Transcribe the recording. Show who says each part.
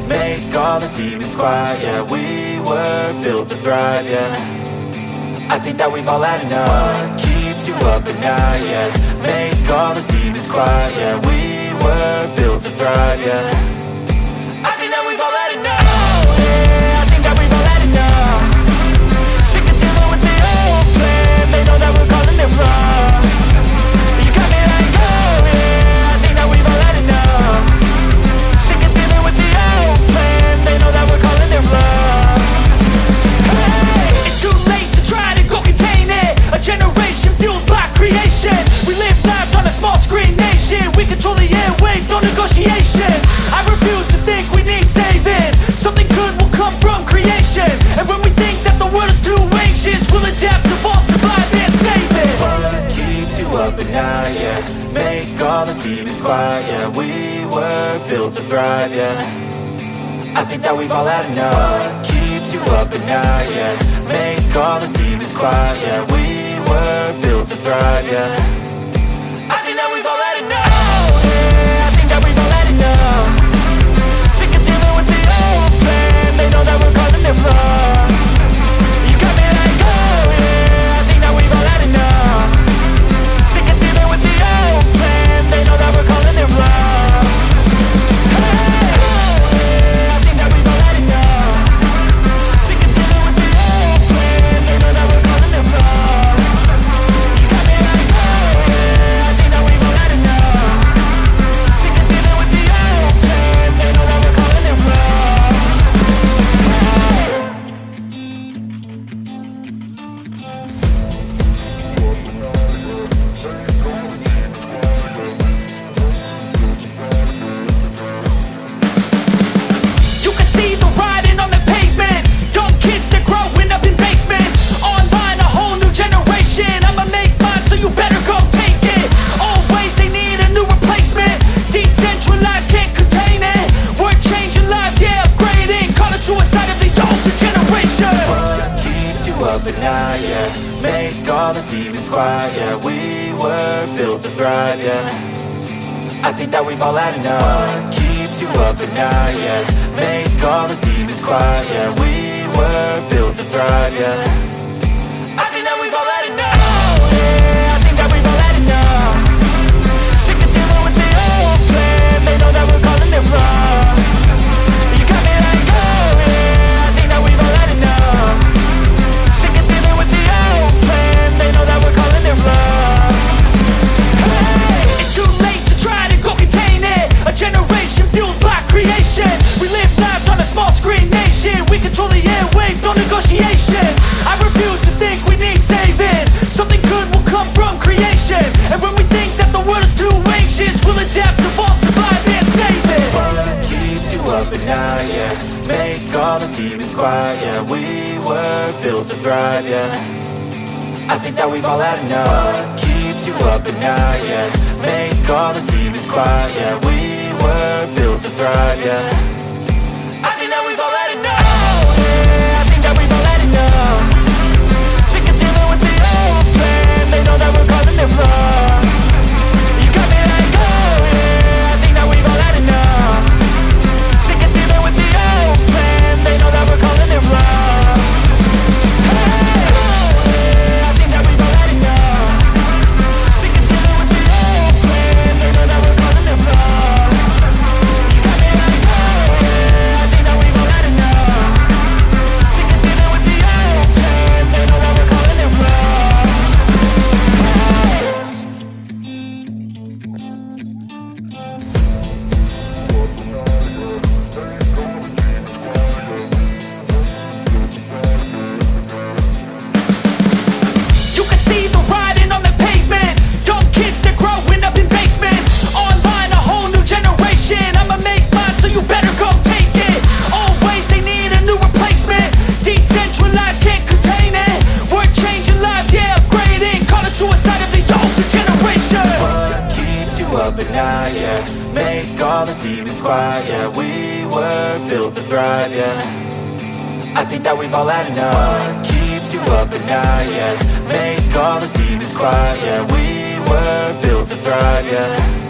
Speaker 1: make all the demons quiet. Yeah, we were built to thrive, yeah. I think that we've all had enough. What keeps you up at night, yeah. Make all the demons quiet, yeah. We were built to thrive, yeah. I think that we've all had enough. Yeah, I think that we've all had enough. Sick of dealing with the old plan. They know that we're calling it wrong. You got me like, oh yeah, I think that we've all had enough. Sick of dealing with the old plan. They know that we're calling it wrong. Hey, it's too late to try to go contain it. A generation fueled by creation. We live lives on a small screen nation. We control the airwaves, no negotiation. I refuse to think we need saving. Something good will come from creation. And when we think that the world is too anxious, we'll adapt, evolve, survive and save it. What keeps you up at night, yeah. Make all the demons quiet, yeah. We were built to thrive, yeah. I think that we've all had enough. What keeps you up at night, yeah. Make all the demons quiet, yeah. We were built to thrive, yeah. I think that we've all had enough. Yeah, I think that we've all had enough. Sick of dealing with the old plan. They know that we're calling it wrong. You got me like, oh yeah, I think that we've all had enough. Sick of dealing with the old plan. They know that we're calling it wrong. Hey, I think that we've all had enough. Sick of dealing with the old plan. They know that we're calling it wrong. You got me like, oh yeah, I think that we've all had enough. Sick of dealing with the old plan. They know that we're calling it wrong. You can see the writing on the pavement. Young kids, they're growing up in basements. Online, a whole new generation. I'ma make mine, so you better go take it. Always, they need a new replacement. Decentralized, can't contain it. We're changing lives, yeah, upgrading. Call it suicide of the older generation. What keeps you up at night, yeah. Make all the demons quiet, yeah. We were built to thrive, yeah. I think that we've all had enough. What keeps you up at night, yeah. Make all the demons quiet, yeah. We were built to thrive, yeah. I think that we've all had enough. Yeah, I think that we've all had enough. Sick of dealing with the old plan. They know that we're calling it wrong. You got me like, oh yeah, I think that we've all had enough. Sick of dealing with the old plan. They know that we're calling it wrong. Hey, it's too late to try to go contain it. A generation fueled by creation. We live lives on a small screen nation. We control the airwaves, no negotiation. I refuse to think we need saving. Something good will come from creation. And when we think that the world is too anxious, we'll adapt, evolve, survive and save it. What keeps you up at night, yeah. Make all the demons quiet, yeah. We were built to thrive, yeah. I think that we've all had enough. What keeps you up at night, yeah. Make all the demons quiet, yeah. We were built to thrive, yeah. I think that we've all had enough. Yeah, I think that we've all had enough. Sick of dealing with the old plan. They know that we're calling it wrong. You got me like, oh yeah, I think that we've all had enough. Sick of dealing with the old plan. They know that we're calling it wrong. Hey, I think that we've all had enough. Sick of dealing with the old plan. They know that we're calling it wrong. You got me like, oh yeah, I think that we've all had enough. Sick of dealing with the old plan. They know that we're calling it wrong. You can see the writing on the pavement. Young kids, they're growing up in basements. Online, a whole new generation. I'ma make mine, so you better go take it. Always, they need a new replacement. Decentralized, can't contain it. We're changing lives, yeah, upgrading. Call it suicide of the older generation. What keeps you up at night, yeah. Make all the demons quiet, yeah. We were built to thrive, yeah. I think that we've all had enough. What keeps you up at night, yeah. Make all the demons quiet, yeah. We were built to thrive, yeah.